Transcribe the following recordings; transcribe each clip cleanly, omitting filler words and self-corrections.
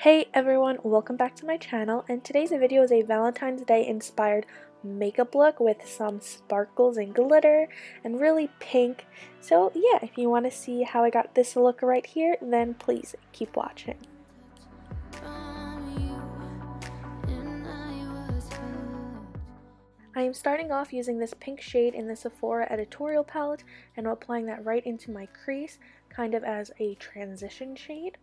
Hey everyone, welcome back to my channel, and today's video is a Valentine's Day inspired makeup look with some sparkles and glitter and really pink. So yeah, if you want to see how I got this look right here, then please keep watching. I am starting off using this pink shade in the Sephora Editorial palette, and I'm applying that right into my crease, kind of as a transition shade.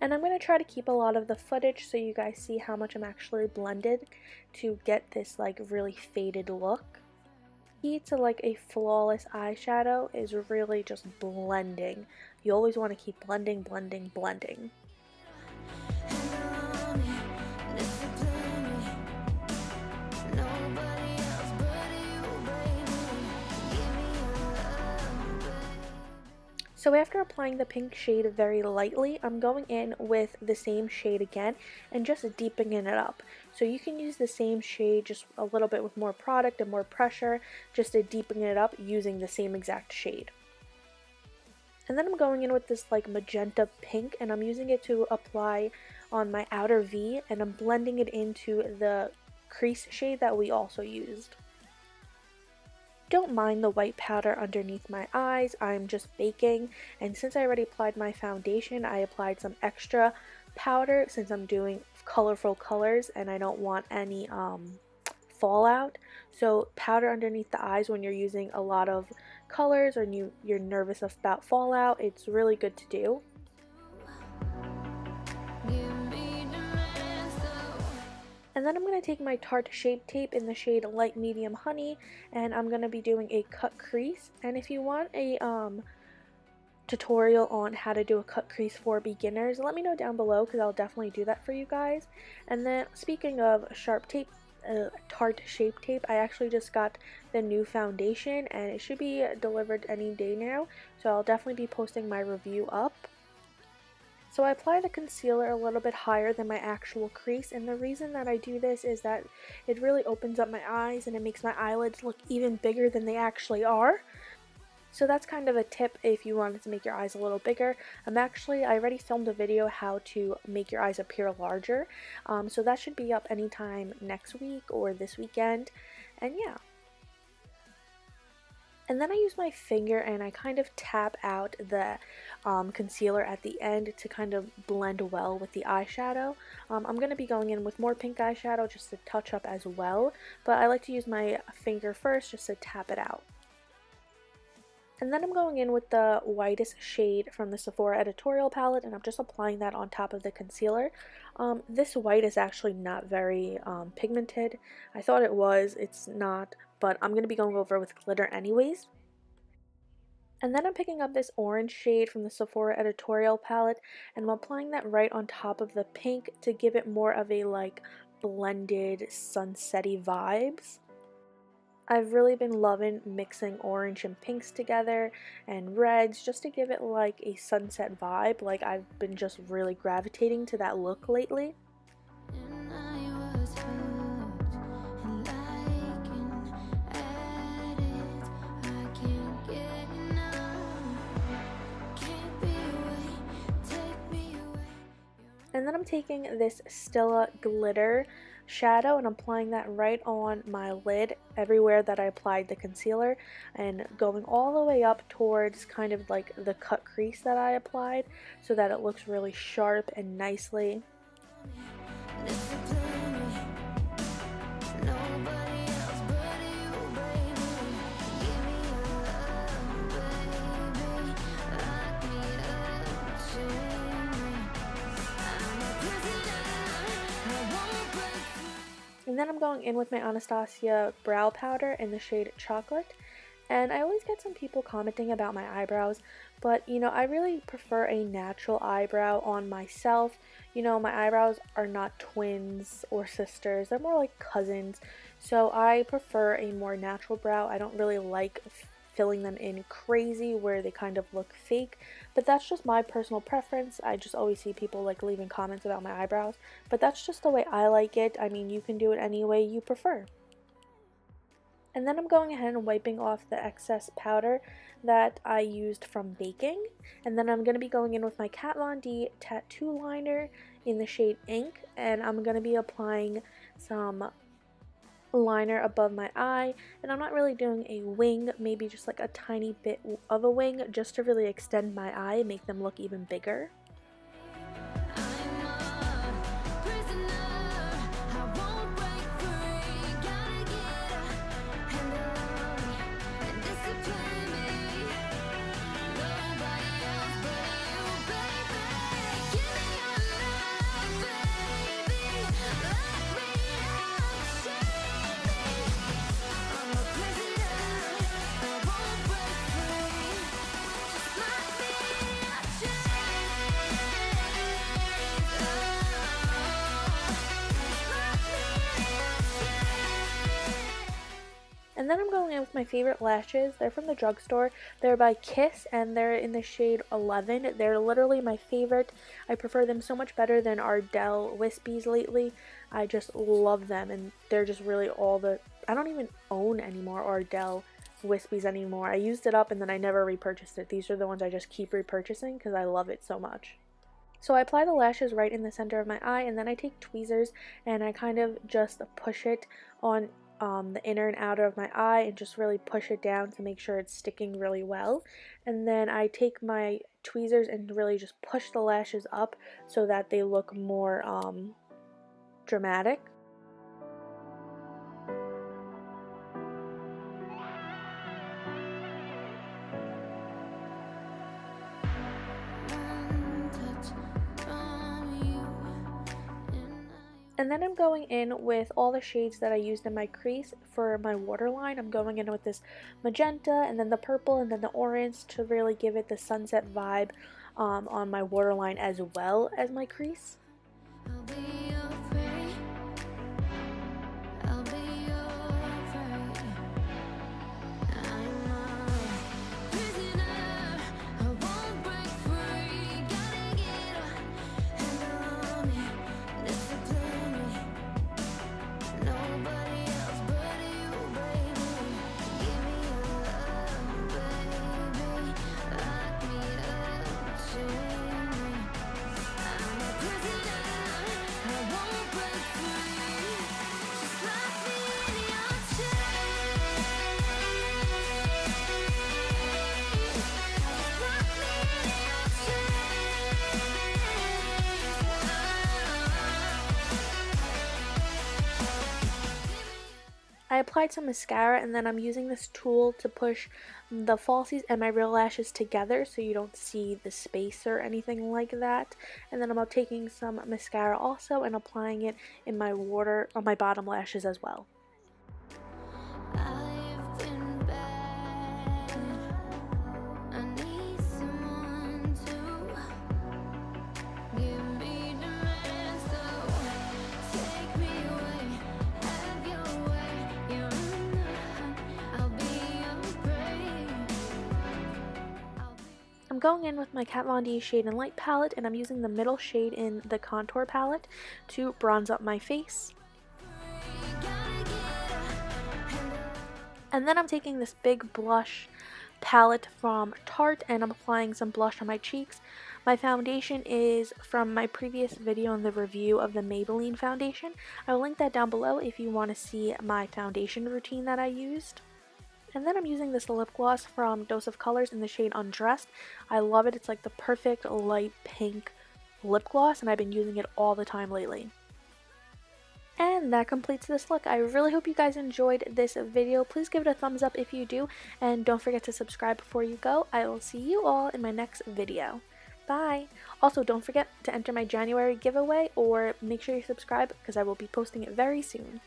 And I'm going to try to keep a lot of the footage so you guys see how much I'm actually blended to get this like really faded look. Key to like a flawless eyeshadow is really just blending. You always want to keep blending, blending, blending. So after applying the pink shade very lightly, I'm going in with the same shade again and just deepening it up. So you can use the same shade just a little bit with more product and more pressure just to deepen it up using the same exact shade. And then I'm going in with this like magenta pink, and I'm using it to apply on my outer V, and I'm blending it into the crease shade that we also used. Don't mind the white powder underneath my eyes, I'm just baking, and since I already applied my foundation, I applied some extra powder since I'm doing colorful colors and I don't want any fallout. So powder underneath the eyes when you're using a lot of colors or you're nervous about fallout, it's really good to do. And then I'm going to take my Tarte Shape Tape in the shade Light Medium Honey, and I'm going to be doing a cut crease. And if you want a tutorial on how to do a cut crease for beginners, let me know down below because I'll definitely do that for you guys. And then speaking of sharp tape, Tarte Shape Tape, I actually just got the new foundation and it should be delivered any day now, so I'll definitely be posting my review up. So I apply the concealer a little bit higher than my actual crease, and the reason that I do this is that it really opens up my eyes and it makes my eyelids look even bigger than they actually are. So that's kind of a tip if you wanted to make your eyes a little bigger. I already filmed a video how to make your eyes appear larger, so that should be up anytime next week or this weekend, and yeah. And then I use my finger and I kind of tap out the concealer at the end to kind of blend well with the eyeshadow. I'm going to be going in with more pink eyeshadow just to touch up as well, but I like to use my finger first just to tap it out. And then I'm going in with the whitest shade from the Sephora Editorial palette, and I'm just applying that on top of the concealer. This white is actually not very pigmented. I thought it was, it's not, but I'm going to be going over with glitter anyways. And then I'm picking up this orange shade from the Sephora Editorial palette, and I'm applying that right on top of the pink to give it more of a like blended sunsetty vibes. I've really been loving mixing orange and pinks together and reds just to give it like a sunset vibe. Like I've been just really gravitating to that look lately. And then I'm taking this Stila glitter shadow and applying that right on my lid everywhere that I applied the concealer, and going all the way up towards kind of like the cut crease that I applied so that it looks really sharp and nicely. And then I'm going in with my Anastasia brow powder in the shade Chocolate. And I always get some people commenting about my eyebrows, but you know, I really prefer a natural eyebrow on myself. You know, my eyebrows are not twins or sisters, they're more like cousins. So I prefer a more natural brow. I don't really like filling them in crazy where they kind of look fake, but that's just my personal preference. I just always see people like leaving comments about my eyebrows, but that's just the way I like it. I mean, you can do it any way you prefer. And then I'm going ahead and wiping off the excess powder that I used from baking. And then I'm going to be going in with my Kat Von D tattoo liner in the shade Ink, and I'm going to be applying some liner above my eye, and I'm not really doing a wing, maybe just like a tiny bit of a wing just to really extend my eye and make them look even bigger. And then I'm going in with my favorite lashes. They're from the drugstore. They're by Kiss, and they're in the shade 11. They're literally my favorite. I prefer them so much better than Ardell Wispies lately. I just love them, and they're just really all the... I don't even own any more Ardell Wispies anymore. I used it up and then I never repurchased it. These are the ones I just keep repurchasing because I love it so much. So I apply the lashes right in the center of my eye, and then I take tweezers and I kind of just push it on the inner and outer of my eye and just really push it down to make sure it's sticking really well. And then I take my tweezers and really just push the lashes up so that they look more dramatic. And then I'm going in with all the shades that I used in my crease for my waterline. I'm going in with this magenta and then the purple and then the orange to really give it the sunset vibe on my waterline as well as my crease. I applied some mascara, and then I'm using this tool to push the falsies and my real lashes together so you don't see the space or anything like that. And then I'm taking some mascara also and applying it in my on my bottom lashes as well. I'm going in with my Kat Von D Shade and Light palette, and I'm using the middle shade in the contour palette to bronze up my face. And then I'm taking this big blush palette from Tarte and I'm applying some blush on my cheeks. My foundation is from my previous video in the review of the Maybelline foundation. I will link that down below if you want to see my foundation routine that I used. And then I'm using this lip gloss from Dose of Colors in the shade Undressed. I love it. It's like the perfect light pink lip gloss, and I've been using it all the time lately. And that completes this look. I really hope you guys enjoyed this video. Please give it a thumbs up if you do, and don't forget to subscribe before you go. I will see you all in my next video. Bye! Also, don't forget to enter my January giveaway, or make sure you subscribe because I will be posting it very soon.